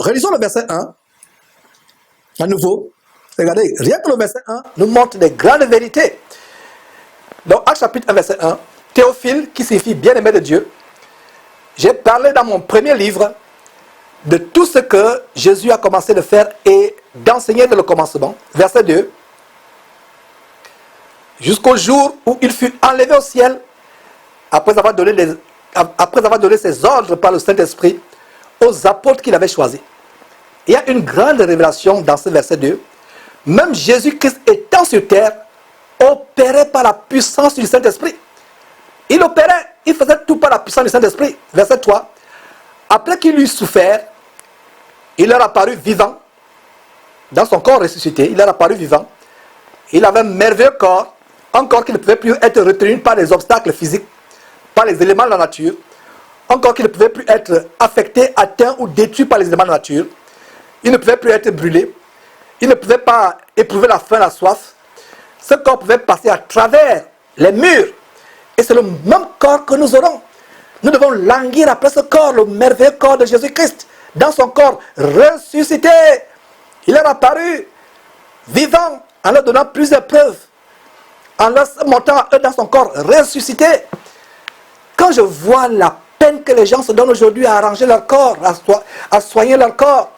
relisons le verset 1. À nouveau, regardez, rien que le verset 1 nous montre des grandes vérités. Donc, Actes chapitre 1, verset 1, Théophile, qui signifie bien-aimé de Dieu, j'ai parlé dans mon premier livre de tout ce que Jésus a commencé de faire et d'enseigner dès le commencement. Verset 2, jusqu'au jour où il fut enlevé au ciel, après avoir donné ses ordres par le Saint-Esprit aux apôtres qu'il avait choisis. Il y a une grande révélation dans ce verset 2. Même Jésus-Christ étant sur terre, opérait par la puissance du Saint-Esprit. Il opérait, il faisait tout par la puissance du Saint-Esprit. Verset 3. Après qu'il eut souffert, il leur apparut vivant. Dans son corps ressuscité, il leur apparut vivant. Il avait un merveilleux corps, un corps qui ne pouvait plus être retenu par les obstacles physiques, par les éléments de la nature, un corps qui ne pouvait plus être affecté, atteint ou détruit par les éléments de la nature. Il ne pouvait plus être brûlé. Il ne pouvait pas éprouver la faim, la soif. Ce corps pouvait passer à travers les murs. Et c'est le même corps que nous aurons. Nous devons languir après ce corps, le merveilleux corps de Jésus-Christ. Dans son corps ressuscité, il est apparu vivant en leur donnant plusieurs preuves. En leur montrant à eux dans son corps ressuscité. Quand je vois la peine que les gens se donnent aujourd'hui à arranger leur corps, à soigner leur corps,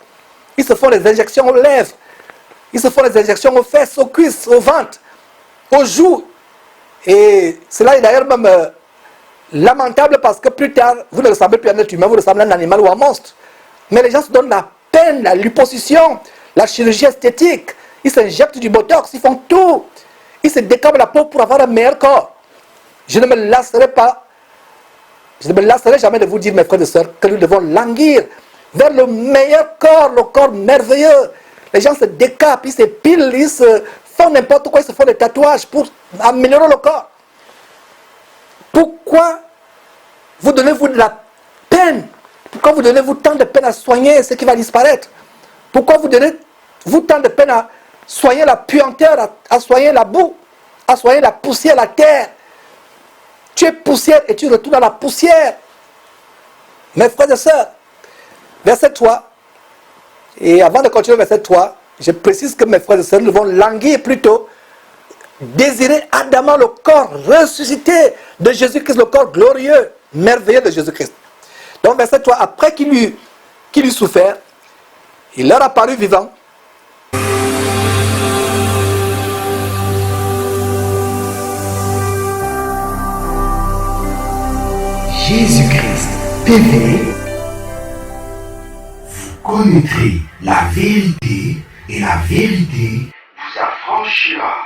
ils se font des injections aux lèvres, ils se font des injections aux fesses, aux cuisses, au ventre, aux joues. Et cela est d'ailleurs même lamentable parce que plus tard, vous ne ressemblez plus à un être humain, vous ressemblez à un animal ou à un monstre. Mais les gens se donnent la peine, la liposuction, la chirurgie esthétique. Ils s'injectent du botox, ils font tout. Ils se décapent la peau pour avoir un meilleur corps. Je ne me lasserai pas, je ne me lasserai jamais de vous dire, mes frères et sœurs, que nous devons languir vers le meilleur corps, le corps merveilleux. Les gens se décapent, ils s'épilent, ils se font n'importe quoi, ils se font des tatouages pour améliorer le corps. Pourquoi vous donnez-vous de la peine? Pourquoi vous donnez-vous tant de peine à soigner ce qui va disparaître? Pourquoi vous donnez-vous tant de peine à soigner la puanteur, à soigner la boue, à soigner la poussière, la terre? Tu es poussière et tu retournes à la poussière. Mes frères et sœurs, verset 3, et avant de continuer verset 3, je précise que mes frères et sœurs, nous devons languir plutôt, désirer ardemment le corps ressuscité de Jésus-Christ, le corps glorieux, merveilleux de Jésus-Christ. Donc verset 3, après qu'il eut souffert, il leur apparut vivant. Jésus-Christ TV, vous connaîtrez la vérité et la vérité vous affranchira.